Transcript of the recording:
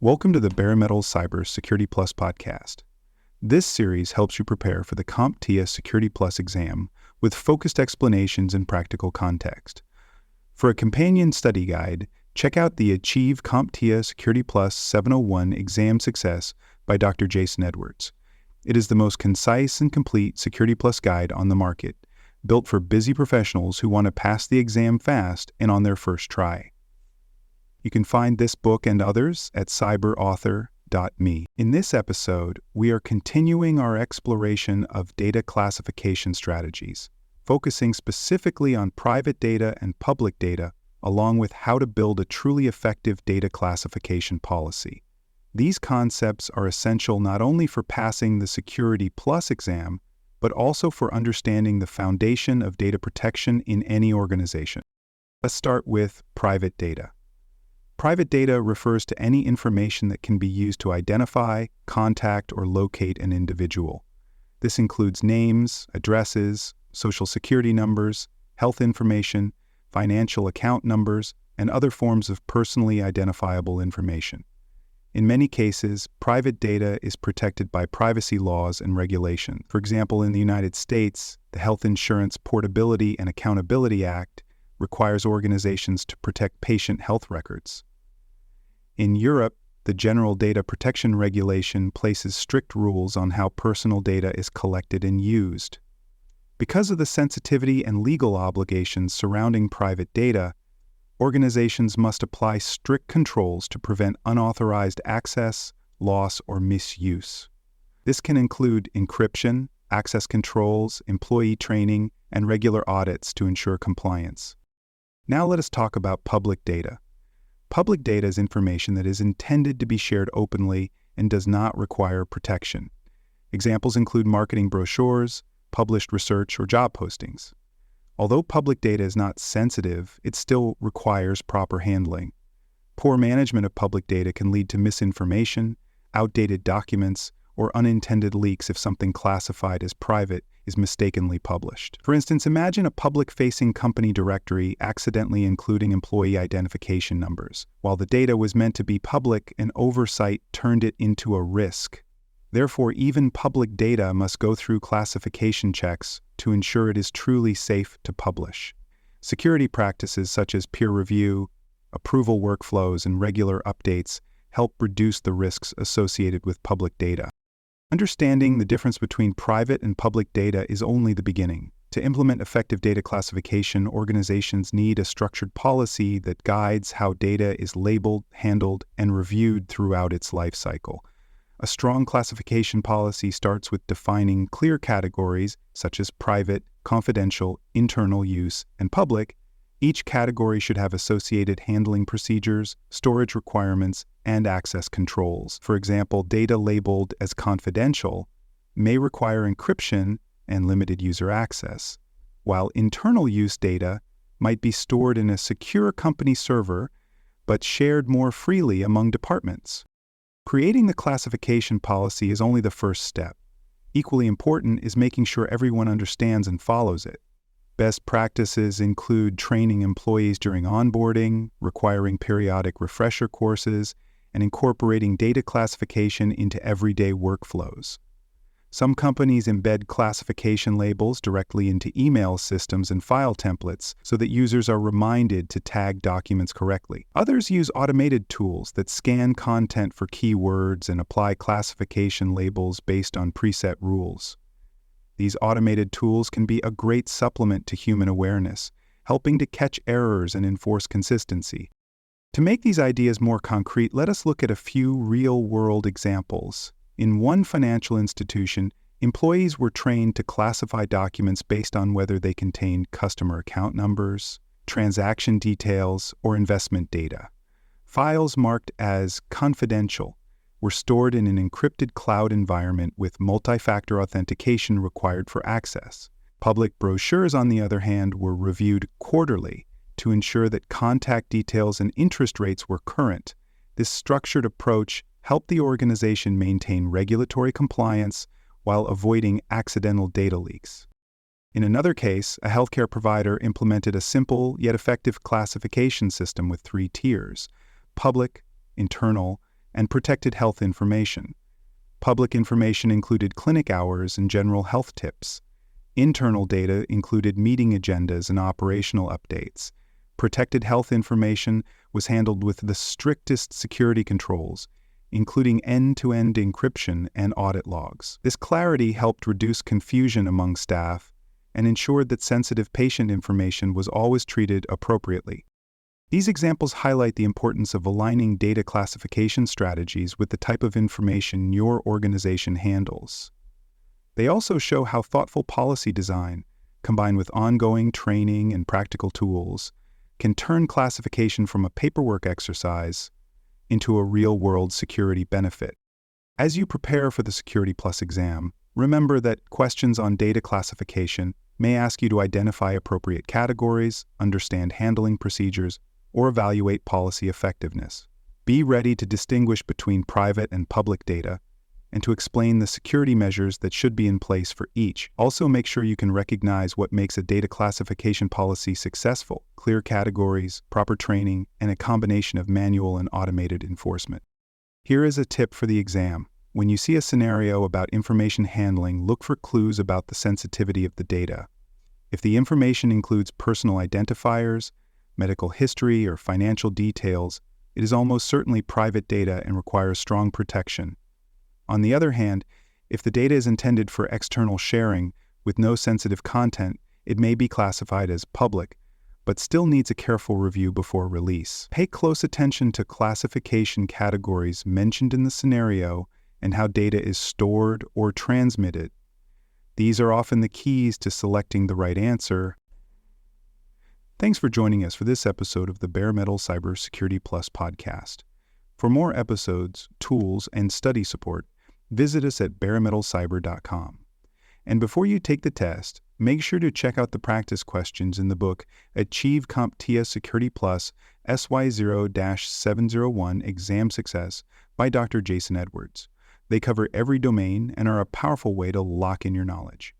Welcome to the Bare Metal Cyber Security Plus podcast. This series helps you prepare for the CompTIA Security Plus exam with focused explanations and practical context. For a companion study guide, check out the Achieve CompTIA Security Plus 701 Exam Success by Dr. Jason Edwards. It is the most concise and complete Security Plus guide on the market, built for busy professionals who want to pass the exam fast and on their first try. You can find this book and others at cyberauthor.me. In this episode, we are continuing our exploration of data classification strategies, focusing specifically on private data and public data, along with how to build a truly effective data classification policy. These concepts are essential not only for passing the Security Plus exam, but also for understanding the foundation of data protection in any organization. Let's start with private data. Private data refers to any information that can be used to identify, contact, or locate an individual. This includes names, addresses, social security numbers, health information, financial account numbers, and other forms of personally identifiable information. In many cases, private data is protected by privacy laws and regulations. For example, in the United States, the Health Insurance Portability and Accountability Act requires organizations to protect patient health records. In Europe, the General Data Protection Regulation places strict rules on how personal data is collected and used. Because of the sensitivity and legal obligations surrounding private data, organizations must apply strict controls to prevent unauthorized access, loss, or misuse. This can include encryption, access controls, employee training, and regular audits to ensure compliance. Now let us talk about public data. Public data is information that is intended to be shared openly and does not require protection. Examples include marketing brochures, published research, or job postings. Although public data is not sensitive, it still requires proper handling. Poor management of public data can lead to misinformation, outdated documents, or unintended leaks if something classified as private is mistakenly published. For instance, imagine a public-facing company directory accidentally including employee identification numbers. While the data was meant to be public, an oversight turned it into a risk. Therefore, even public data must go through classification checks to ensure it is truly safe to publish. Security practices such as peer review, approval workflows, and regular updates help reduce the risks associated with public data. Understanding the difference between private and public data is only the beginning. To implement effective data classification, organizations need a structured policy that guides how data is labeled, handled, and reviewed throughout its life cycle. A strong classification policy starts with defining clear categories such as private, confidential, internal use, and public. Each category should have associated handling procedures, storage requirements, and access controls. For example, data labeled as confidential may require encryption and limited user access, while internal use data might be stored in a secure company server but shared more freely among departments. Creating the classification policy is only the first step. Equally important is making sure everyone understands and follows it. Best practices include training employees during onboarding, requiring periodic refresher courses, and incorporating data classification into everyday workflows. Some companies embed classification labels directly into email systems and file templates so that users are reminded to tag documents correctly. Others use automated tools that scan content for keywords and apply classification labels based on preset rules. These automated tools can be a great supplement to human awareness, helping to catch errors and enforce consistency. To make these ideas more concrete, let us look at a few real-world examples. In one financial institution, employees were trained to classify documents based on whether they contained customer account numbers, transaction details, or investment data. Files marked as confidential were stored in an encrypted cloud environment with multi-factor authentication required for access. Public brochures, on the other hand, were reviewed quarterly to ensure that contact details and interest rates were current. This structured approach helped the organization maintain regulatory compliance while avoiding accidental data leaks. In another case, a healthcare provider implemented a simple yet effective classification system with 3 tiers: public, internal, and protected health information. Public information included clinic hours and general health tips. Internal data included meeting agendas and operational updates. Protected health information was handled with the strictest security controls, including end-to-end encryption and audit logs. This clarity helped reduce confusion among staff and ensured that sensitive patient information was always treated appropriately. These examples highlight the importance of aligning data classification strategies with the type of information your organization handles. They also show how thoughtful policy design, combined with ongoing training and practical tools, can turn classification from a paperwork exercise into a real-world security benefit. As you prepare for the Security Plus exam, remember that questions on data classification may ask you to identify appropriate categories, understand handling procedures, or evaluate policy effectiveness. Be ready to distinguish between private and public data and to explain the security measures that should be in place for each. Also, make sure you can recognize what makes a data classification policy successful: clear categories, proper training, and a combination of manual and automated enforcement. Here is a tip for the exam. When you see a scenario about information handling, look for clues about the sensitivity of the data. If the information includes personal identifiers, medical history, or financial details, it is almost certainly private data and requires strong protection. On the other hand, if the data is intended for external sharing with no sensitive content, it may be classified as public, but still needs a careful review before release. Pay close attention to classification categories mentioned in the scenario and how data is stored or transmitted. These are often the keys to selecting the right answer. Thanks for joining us for this episode of the Bare Metal Cybersecurity Plus podcast. For more episodes, tools, and study support, visit us at baremetalcyber.com. And before you take the test, make sure to check out the practice questions in the book Achieve CompTIA Security Plus SY0-701 Exam Success by Dr. Jason Edwards. They cover every domain and are a powerful way to lock in your knowledge.